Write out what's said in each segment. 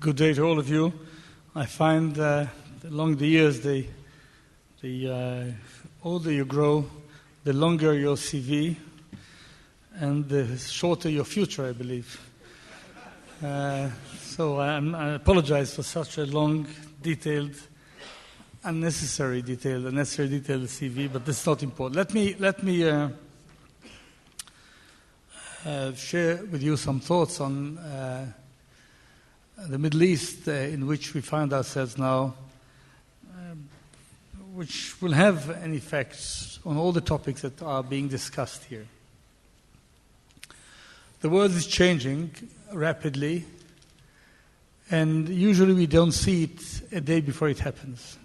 Good day to all of you. I find along the years, the older you grow, the longer your CV, and the shorter your future, I believe. So I apologize for such a long, unnecessary detailed CV, but this is not important. Let me share with you some thoughts on the Middle East in which we find ourselves now, which will have an effect on all the topics that are being discussed here. The world is changing rapidly, and usually we don't see it a day before it happens.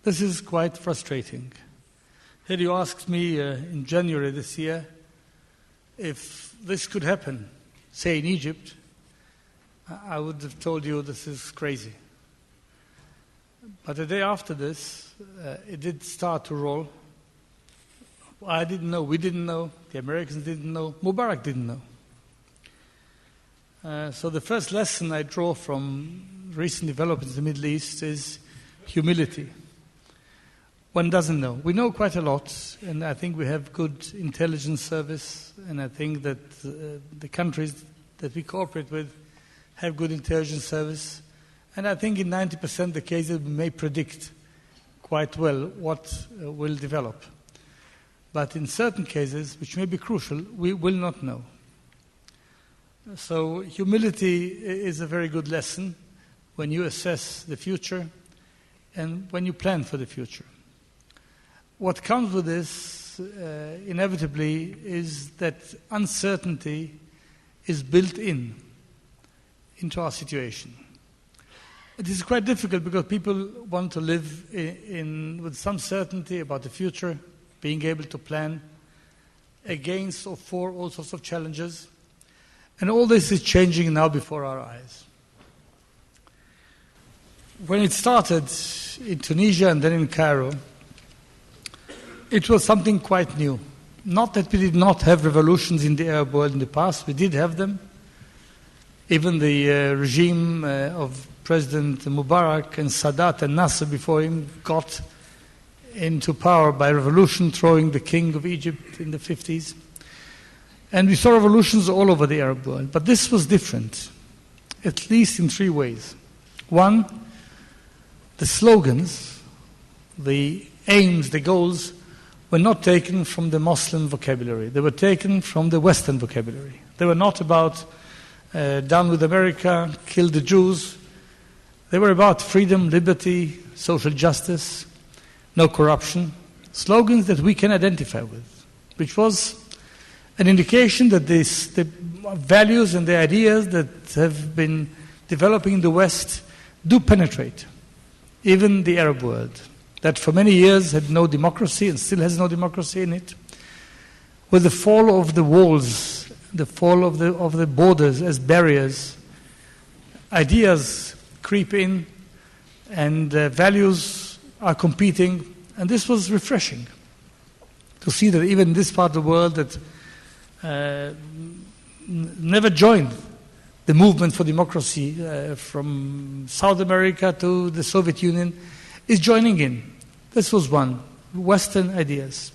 This is quite frustrating. Had you asked me in January this year if this could happen, say in Egypt, I would have told you this is crazy. But the day after this, it did start to roll. I didn't know, we didn't know, the Americans didn't know, Mubarak didn't know. So the first lesson I draw from recent developments in the Middle East is humility. One doesn't know. We know quite a lot, and I think we have good intelligence service, and I think that the countries that we cooperate with have good intelligence service, and I think in 90% of the cases we may predict quite well what will develop. But in certain cases, which may be crucial, we will not know. So humility is a very good lesson when you assess the future and when you plan for the future. What comes with this, inevitably, is that uncertainty is built into our situation. It is quite difficult because people want to live with some certainty about the future, being able to plan against or for all sorts of challenges. And all this is changing now before our eyes. When it started in Tunisia and then in Cairo, it was something quite new. Not that we did not have revolutions in the Arab world in the past, we did have them. Even the regime of President Mubarak and Sadat and Nasser before him got into power by revolution, throwing the king of Egypt in the 50s. And we saw revolutions all over the Arab world. But this was different, at least in three ways. One, the slogans, the aims, the goals, were not taken from the Muslim vocabulary. They were taken from the Western vocabulary. They were not about down with America, kill the Jews. They were about freedom, liberty, social justice, no corruption. Slogans that we can identify with, which was an indication that the values and the ideas that have been developing in the West do penetrate, even the Arab world, that for many years had no democracy and still has no democracy in it. With the fall of the walls, the fall of the borders as barriers, ideas creep in and values are competing, and this was refreshing to see that even in this part of the world that never joined the movement for democracy from South America to the Soviet Union is joining in. This was one, Western ideas.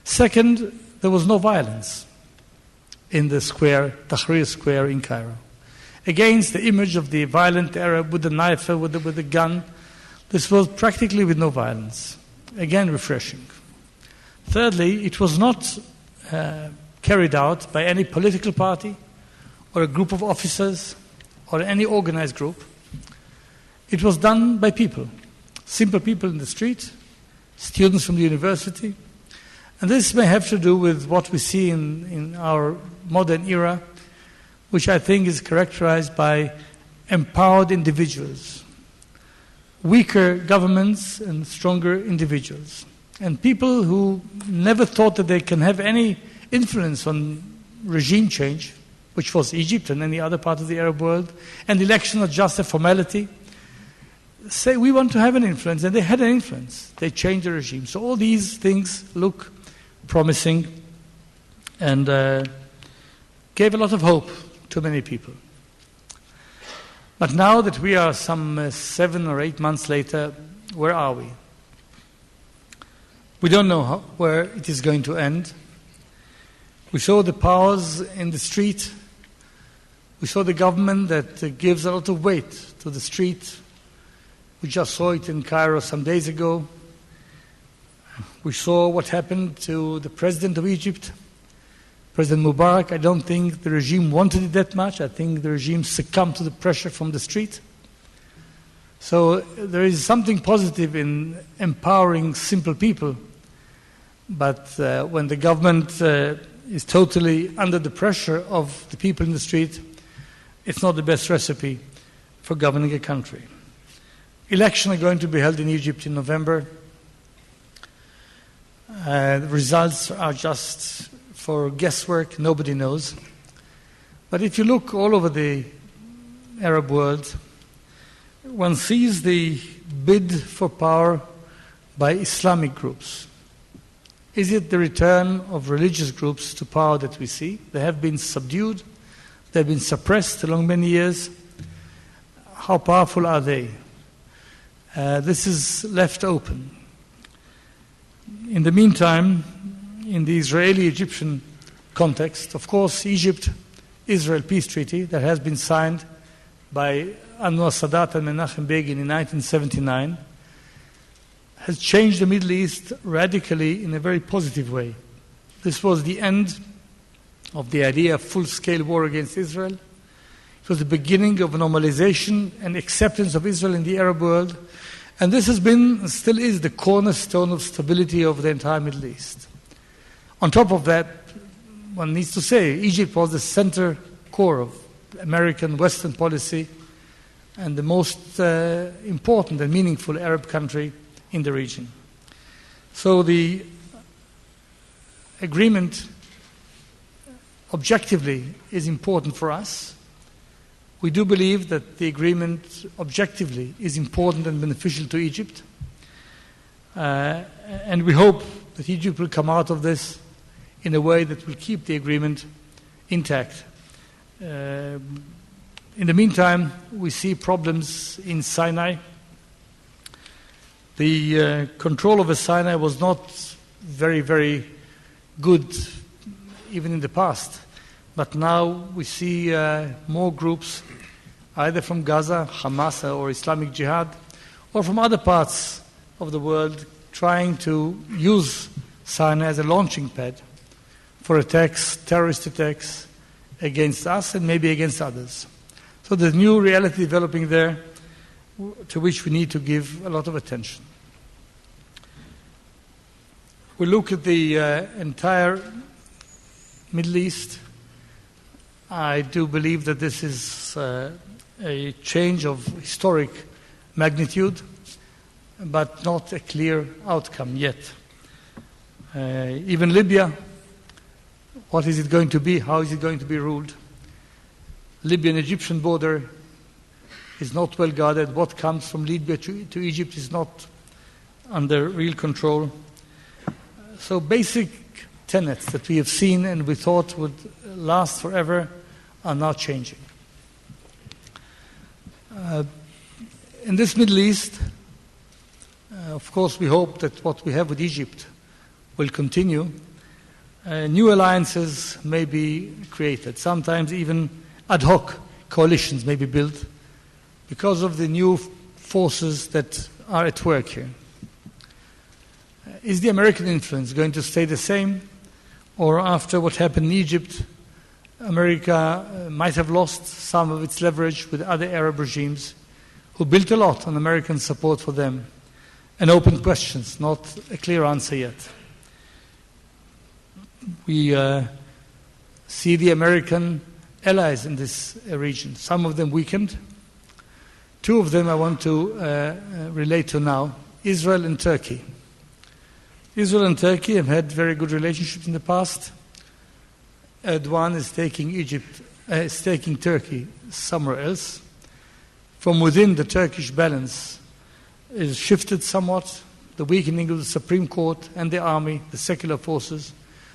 Second, there was no violence in the square, Tahrir Square in Cairo. Against the image of the violent Arab with the knife, with the gun, this was practically with no violence. Again, refreshing. Thirdly, it was not carried out by any political party or a group of officers or any organized group. It was done by people, simple people in the street, students from the university. And this may have to do with what we see in our modern era, which I think is characterized by empowered individuals, weaker governments and stronger individuals, and people who never thought that they can have any influence on regime change, which was Egypt and any other part of the Arab world, and election are just a formality, say we want to have an influence, and they had an influence. They changed the regime. So all these things look promising and gave a lot of hope to many people. But now that we are some 7 or 8 months later, where are we? We don't know where it is going to end. We saw the powers in the street. We saw the government that gives a lot of weight to the street. We just saw it in Cairo some days ago. We saw what happened to the president of Egypt, President Mubarak. I don't think the regime wanted it that much. I think the regime succumbed to the pressure from the street. So there is something positive in empowering simple people. But when the government is totally under the pressure of the people in the street, it's not the best recipe for governing a country. Elections are going to be held in Egypt in November. The results are just for guesswork. Nobody knows. But if you look all over the Arab world, one sees the bid for power by Islamic groups. Is it the return of religious groups to power that we see? They have been subdued. They have been suppressed along many years. How powerful are they? This is left open. In the meantime, in the Israeli-Egyptian context, of course, Egypt-Israel peace treaty that has been signed by Anwar Sadat and Menachem Begin in 1979 has changed the Middle East radically in a very positive way. This was the end of the idea of full-scale war against Israel. It was the beginning of normalization and acceptance of Israel in the Arab world. And this has been, and still is, the cornerstone of stability of the entire Middle East. On top of that, one needs to say, Egypt was the center core of American Western policy and the most important and meaningful Arab country in the region. So the agreement objectively is important for us. We do believe that the agreement objectively is important and beneficial to Egypt. And we hope that Egypt will come out of this in a way that will keep the agreement intact. In the meantime, we see problems in Sinai. The control over Sinai was not very, very good even in the past. But now we see more groups, either from Gaza, Hamas or Islamic Jihad, or from other parts of the world, trying to use Sinai as a launching pad for attacks, terrorist attacks, against us and maybe against others. So there's new reality developing there to which we need to give a lot of attention. We look at the entire Middle East. I do believe that this is a change of historic magnitude, but not a clear outcome yet. Even Libya, what is it going to be? How is it going to be ruled? Libyan-Egyptian border is not well guarded. What comes from Libya to Egypt is not under real control. So basic tenets that we have seen and we thought would last forever are now changing. In this Middle East, of course, we hope that what we have with Egypt will continue. New alliances may be created. Sometimes even ad hoc coalitions may be built because of the new forces that are at work here. Is the American influence going to stay the same? Or after what happened in Egypt, America might have lost some of its leverage with other Arab regimes who built a lot on American support for them, and open questions, not a clear answer yet. We see the American allies in this region, some of them weakened. Two of them I want to relate to now, Israel and Turkey. Israel and Turkey have had very good relationships in the past. Erdogan is taking Turkey somewhere else. From within, the Turkish balance is shifted somewhat. The weakening of the Supreme Court and the army, the secular forces,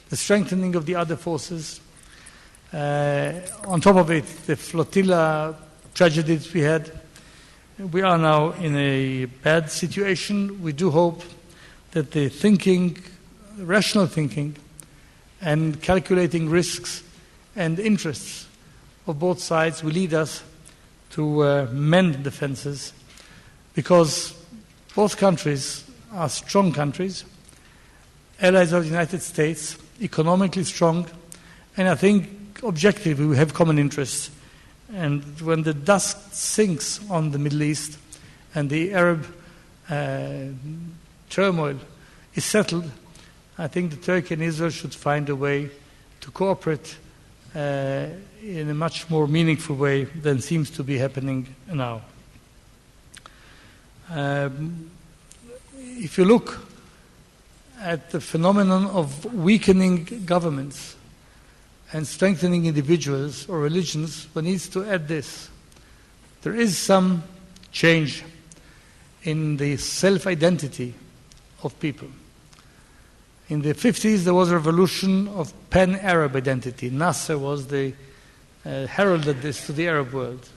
the strengthening of the other forces. On top of it, the flotilla tragedies we had. We are now in a bad situation. We do hope that the thinking, rational thinking, and calculating risks and interests of both sides will lead us to mend the fences, because both countries are strong countries, allies of the United States, economically strong, and I think objectively we have common interests. And when the dust sinks on the Middle East and the Arab turmoil is settled, I think that Turkey and Israel should find a way to cooperate in a much more meaningful way than seems to be happening now. If you look at the phenomenon of weakening governments and strengthening individuals or religions, one needs to add this. There is some change in the self-identity of people. In the 50s, there was a revolution of pan-Arab identity. Nasser was the heralded this to the Arab world.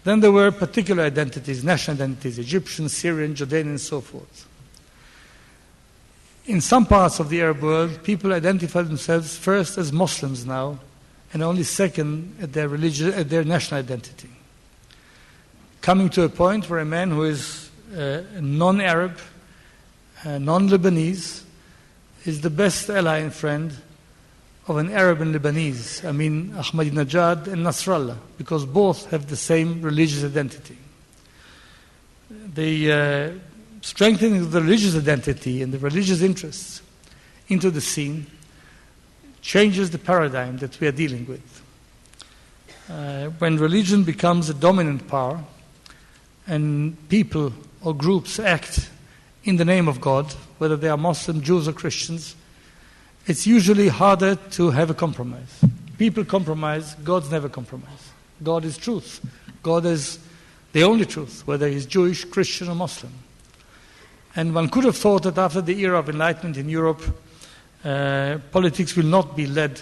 Then there were particular identities, national identities, Egyptian, Syrian, Jordanian, and so forth. In some parts of the Arab world, people identify themselves first as Muslims now, and only second at their religion, at their national identity. Coming to a point where a man who is non-Arab, non-Lebanese, is the best ally and friend of an Arab and Lebanese, I mean Ahmadinejad and Nasrallah, because both have the same religious identity. The strengthening of the religious identity and the religious interests into the scene changes the paradigm that we are dealing with. When religion becomes a dominant power and people or groups act in the name of God, whether they are Muslim, Jews or Christians, it's usually harder to have a compromise. People compromise, God's never compromise. God is truth. God is the only truth, whether he's Jewish, Christian or Muslim. And one could have thought that after the era of enlightenment in Europe, politics will not be led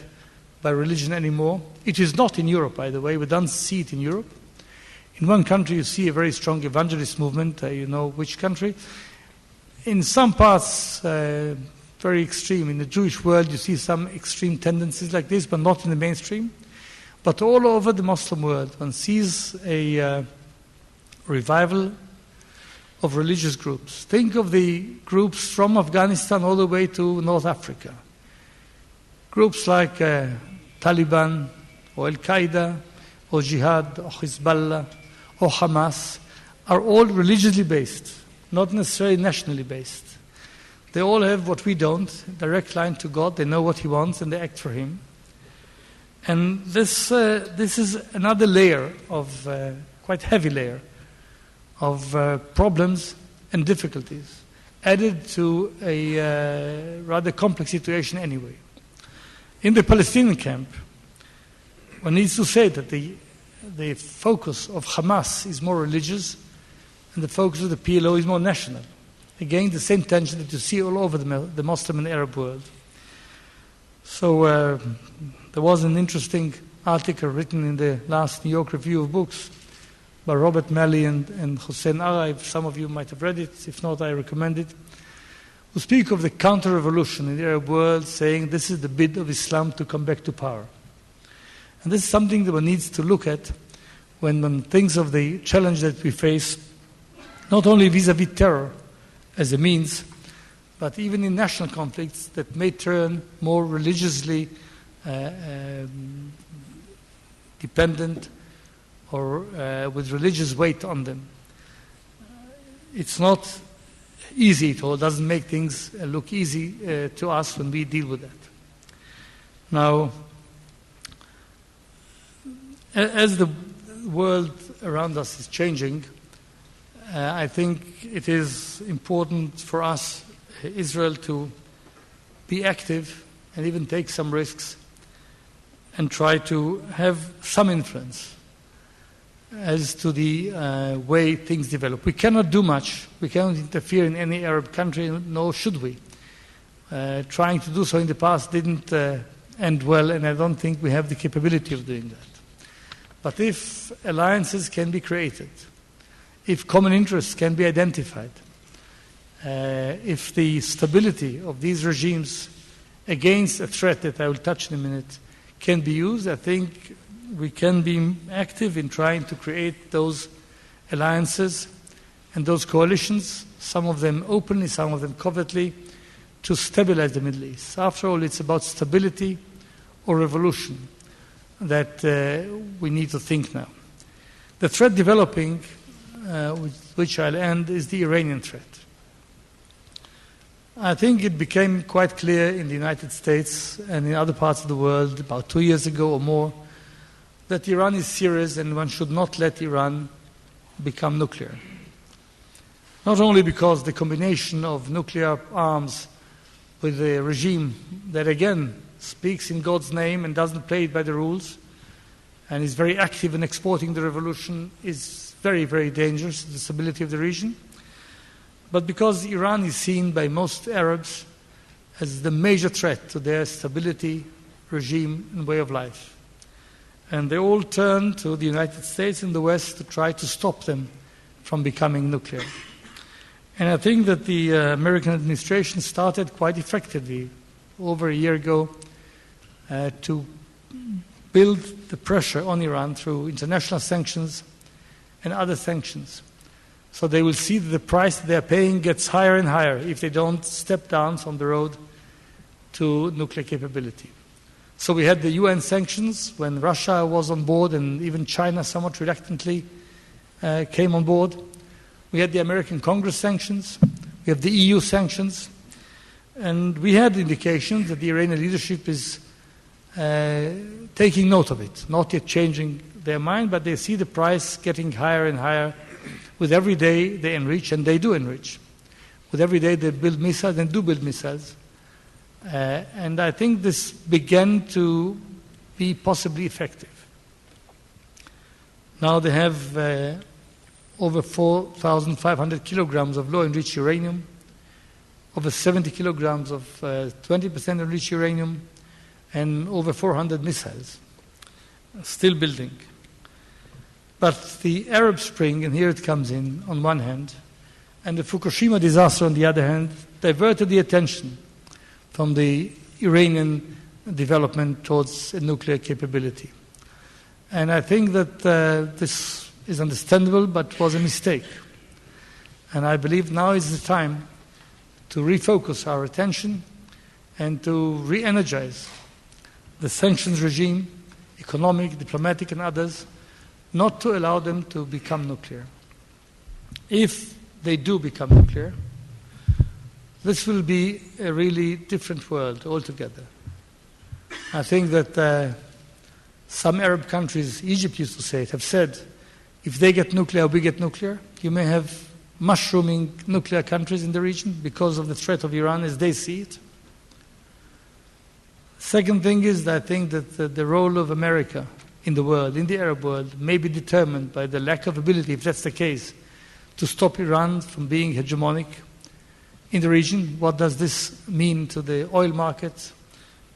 by religion anymore. It is not in Europe, by the way. We don't see it in Europe. In one country, you see a very strong evangelist movement. You know which country. In some parts, very extreme. In the Jewish world, you see some extreme tendencies like this, but not in the mainstream. But all over the Muslim world, one sees a revival of religious groups. Think of the groups from Afghanistan all the way to North Africa. Groups like Taliban, or Al-Qaeda, or Jihad, or Hezbollah, or Hamas, are all religiously based, not necessarily nationally based. They all have what we don't, direct line to God. They know what he wants and they act for him. And this is another layer of, quite heavy layer, of problems and difficulties added to a rather complex situation anyway. In the Palestinian camp, one needs to say that the focus of Hamas is more religious and the focus of the PLO is more national. Again, the same tension that you see all over the Muslim and Arab world. So there was an interesting article written in the last New York Review of Books by Robert Malley and Hussein Ara. Some of you might have read it. If not, I recommend it. Who speak of the counter-revolution in the Arab world, saying this is the bid of Islam to come back to power. And this is something that one needs to look at when one thinks of the challenge that we face, not only vis-à-vis terror as a means, but even in national conflicts that may turn more religiously dependent or with religious weight on them. It's not easy at all. It doesn't make things look easy to us when we deal with that. Now, as the world around us is changing, I think it is important for us, Israel, to be active and even take some risks and try to have some influence as to the way things develop. We cannot do much. We cannot interfere in any Arab country, nor should we. Trying to do so in the past didn't end well, and I don't think we have the capability of doing that. But if alliances can be created, if common interests can be identified, if the stability of these regimes against a threat that I will touch in a minute can be used, I think we can be active in trying to create those alliances and those coalitions, some of them openly, some of them covertly, to stabilize the Middle East. After all, it's about stability or revolution that we need to think now. The threat developing, with which I'll end, is the Iranian threat. I think it became quite clear in the United States and in other parts of the world about 2 years ago or more that Iran is serious and one should not let Iran become nuclear. Not only because the combination of nuclear arms with a regime that again speaks in God's name and doesn't play it by the rules and is very active in exporting the revolution is very, very dangerous to the stability of the region, but because Iran is seen by most Arabs as the major threat to their stability, regime, and way of life. And they all turn to the United States and the West to try to stop them from becoming nuclear. And I think that the American administration started quite effectively over a year ago to build the pressure on Iran through international sanctions and other sanctions. So they will see that the price they are paying gets higher and higher if they don't step down from the road to nuclear capability. So we had the UN sanctions when Russia was on board and even China somewhat reluctantly came on board. We had the American Congress sanctions. We have the EU sanctions. And we had indications that the Iranian leadership is taking note of it, not yet changing their mind, but they see the price getting higher and higher. With every day they enrich, and they do enrich. With every day they build missiles and do build missiles. And I think this began to be possibly effective. Now they have over 4,500 kilograms of low-enriched uranium, over 70 kilograms of 20% enriched uranium, and over 400 missiles, still building. But the Arab Spring, and here it comes in, on one hand, and the Fukushima disaster on the other hand, diverted the attention from the Iranian development towards a nuclear capability. And I think that this is understandable, but was a mistake. And I believe now is the time to refocus our attention and to re-energize the sanctions regime, economic, diplomatic, and others, not to allow them to become nuclear. If they do become nuclear, this will be a really different world altogether. I think that some Arab countries, Egypt used to say it, have said, if they get nuclear, we get nuclear. You may have mushrooming nuclear countries in the region because of the threat of Iran as they see it. Second thing is that I think that the role of America in the world, in the Arab world, may be determined by the lack of ability, if that's the case, to stop Iran from being hegemonic in the region. What does this mean to the oil market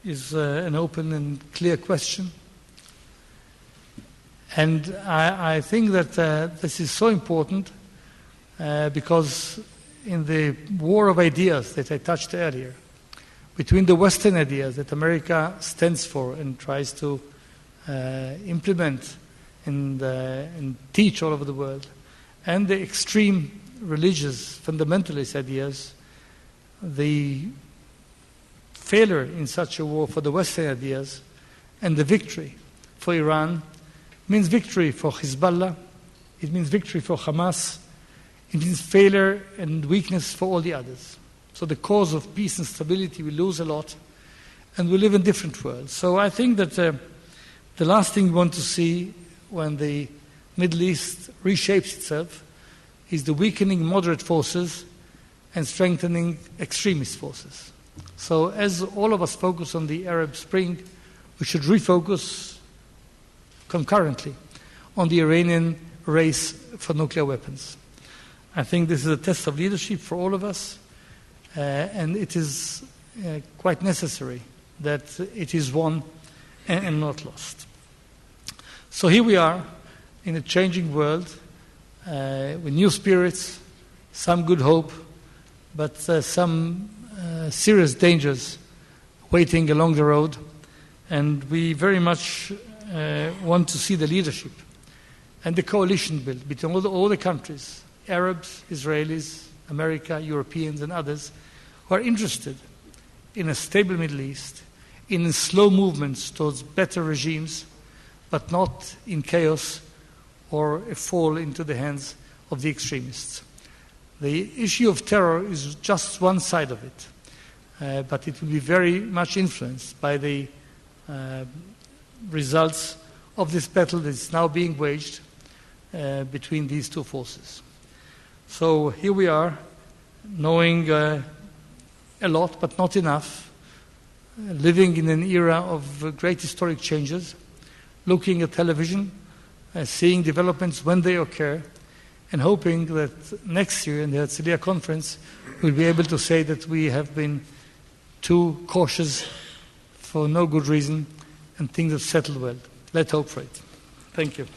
is an open and clear question. And I think that this is so important because in the war of ideas that I touched earlier, between the Western ideas that America stands for and tries to implement and teach all over the world, and the extreme religious fundamentalist ideas, the failure in such a war for the Western ideas and the victory for Iran means victory for Hezbollah, it means victory for Hamas, it means failure and weakness for all the others. So the cause of peace and stability will lose a lot, and we live in different worlds. So I think that the last thing we want to see when the Middle East reshapes itself is the weakening moderate forces and strengthening extremist forces. So as all of us focus on the Arab Spring, we should refocus concurrently on the Iranian race for nuclear weapons. I think this is a test of leadership for all of us, and it is quite necessary that it is won and not lost. So here we are in a changing world with new spirits, some good hope, but some serious dangers waiting along the road. And we very much want to see the leadership and the coalition built between all the countries, Arabs, Israelis, America, Europeans, and others, who are interested in a stable Middle East, in slow movements towards better regimes, but not in chaos or a fall into the hands of the extremists. The issue of terror is just one side of it, but it will be very much influenced by the results of this battle that is now being waged between these two forces. So here we are, knowing a lot, but not enough, living in an era of great historic changes, looking at television, seeing developments when they occur, and hoping that next year in the Herzliya conference we'll be able to say that we have been too cautious for no good reason and things have settled well. Let's hope for it. Thank you.